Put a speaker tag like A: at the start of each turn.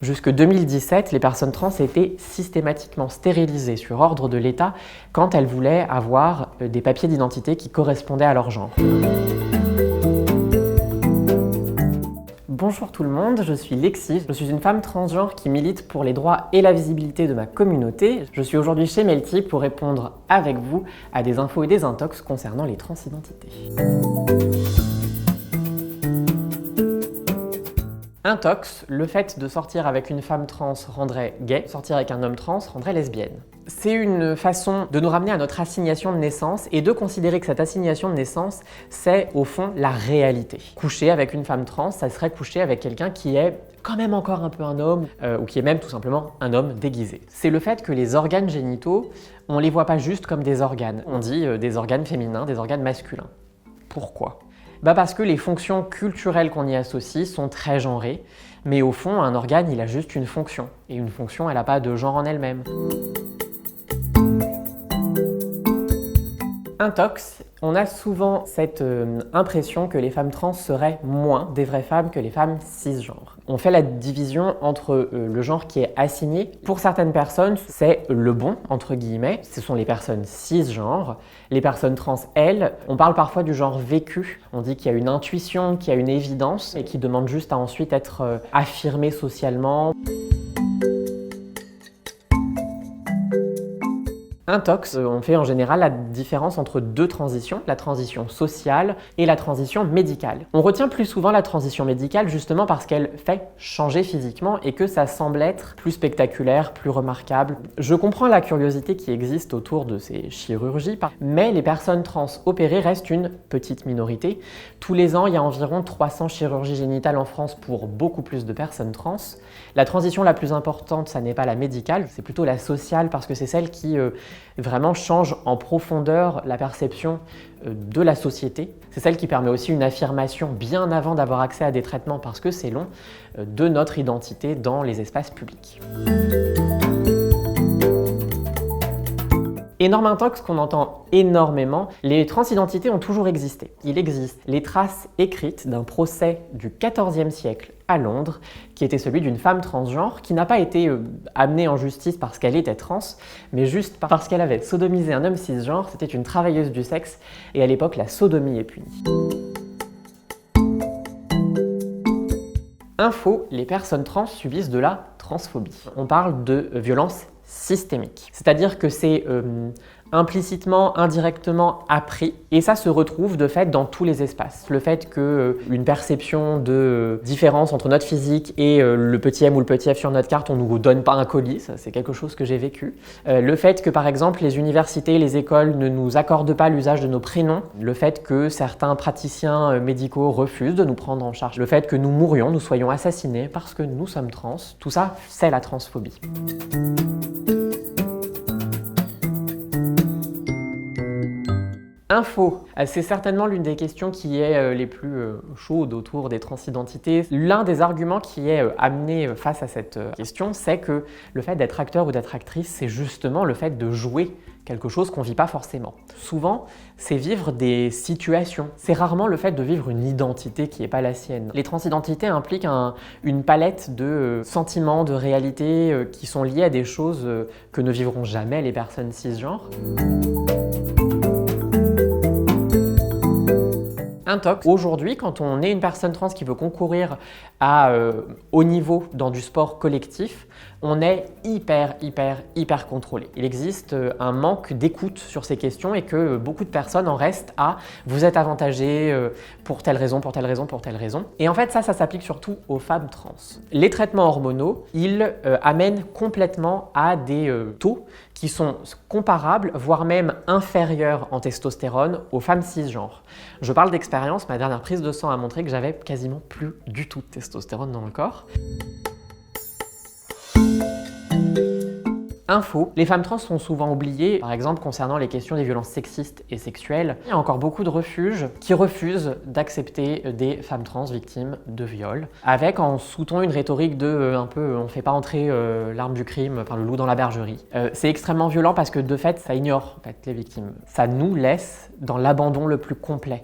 A: Jusque 2017, les personnes trans étaient systématiquement stérilisées sur ordre de l'État quand elles voulaient avoir des papiers d'identité qui correspondaient à leur genre. Bonjour tout le monde, je suis Lexi, je suis une femme transgenre qui milite pour les droits et la visibilité de ma communauté. Je suis aujourd'hui chez Melty pour répondre avec vous à des infos et des intox concernant les transidentités. Intox, le fait de sortir avec une femme trans rendrait gay, sortir avec un homme trans rendrait lesbienne. C'est une façon de nous ramener à notre assignation de naissance et de considérer que cette assignation de naissance, c'est au fond la réalité. Coucher avec une femme trans, ça serait coucher avec quelqu'un qui est quand même encore un peu un homme, ou qui est même tout simplement un homme déguisé. C'est le fait que les organes génitaux, on les voit pas juste comme des organes. On dit des organes féminins, des organes masculins. Pourquoi ? Parce que les fonctions culturelles qu'on y associe sont très genrées, mais au fond, un organe, il a juste une fonction. Et une fonction, elle n'a pas de genre en elle-même. Intox, on a souvent cette impression que les femmes trans seraient moins des vraies femmes que les femmes cisgenres. On fait la division entre le genre qui est assigné. Pour certaines personnes, c'est le bon, entre guillemets. Ce sont les personnes cisgenres. Les personnes trans, elles, on parle parfois du genre vécu. On dit qu'il y a une intuition, qu'il y a une évidence et qui demande juste à ensuite être affirmée socialement. Intox, on fait en général la différence entre deux transitions, la transition sociale et la transition médicale. On retient plus souvent la transition médicale justement parce qu'elle fait changer physiquement et que ça semble être plus spectaculaire, plus remarquable. Je comprends la curiosité qui existe autour de ces chirurgies, mais les personnes trans opérées restent une petite minorité. Tous les ans, il y a environ 300 chirurgies génitales en France pour beaucoup plus de personnes trans. La transition la plus importante, ça n'est pas la médicale, c'est plutôt la sociale parce que c'est celle qui vraiment change en profondeur la perception de la société. C'est celle qui permet aussi une affirmation bien avant d'avoir accès à des traitements, parce que c'est long, de notre identité dans les espaces publics. Énorme intox qu'on entend énormément, les transidentités ont toujours existé. Il existe les traces écrites d'un procès du XIVe siècle à Londres, qui était celui d'une femme transgenre qui n'a pas été amenée en justice parce qu'elle était trans, mais juste parce qu'elle avait sodomisé un homme cisgenre. C'était une travailleuse du sexe et à l'époque la sodomie est punie. Info, les personnes trans subissent de la transphobie. On parle de violence systémique, c'est-à-dire que c'est implicitement, indirectement appris, et ça se retrouve de fait dans tous les espaces. Le fait qu'une perception de différence entre notre physique et le petit M ou le petit F sur notre carte, on ne nous donne pas un colis, ça c'est quelque chose que j'ai vécu. Le fait que par exemple les universités, les écoles ne nous accordent pas l'usage de nos prénoms, le fait que certains praticiens médicaux refusent de nous prendre en charge, le fait que nous mourions, nous soyons assassinés parce que nous sommes trans, tout ça c'est la transphobie. Info, c'est certainement l'une des questions qui est les plus chaudes autour des transidentités. L'un des arguments qui est amené face à cette question, c'est que le fait d'être acteur ou d'être actrice, c'est justement le fait de jouer quelque chose qu'on ne vit pas forcément. Souvent, c'est vivre des situations. C'est rarement le fait de vivre une identité qui n'est pas la sienne. Les transidentités impliquent une palette de sentiments, de réalités qui sont liés à des choses que ne vivront jamais les personnes cisgenres. Intox. Aujourd'hui, quand on est une personne trans qui veut concourir à haut niveau dans du sport collectif, on est hyper contrôlé. Il existe un manque d'écoute sur ces questions et que beaucoup de personnes en restent à « vous êtes avantagé pour telle raison, pour telle raison, pour telle raison ». Et en fait, ça s'applique surtout aux femmes trans. Les traitements hormonaux, ils amènent complètement à des taux qui sont comparables, voire même inférieurs en testostérone aux femmes cisgenres. Je parle d'expérience, ma dernière prise de sang a montré que j'avais quasiment plus du tout de testostérone dans le corps. Info, les femmes trans sont souvent oubliées, par exemple concernant les questions des violences sexistes et sexuelles. Il y a encore beaucoup de refuges qui refusent d'accepter des femmes trans victimes de viol, avec en sous-ton une rhétorique de on fait pas entrer l'arme du crime, le loup dans la bergerie. C'est extrêmement violent parce que de fait ça ignore les victimes. Ça nous laisse dans l'abandon le plus complet.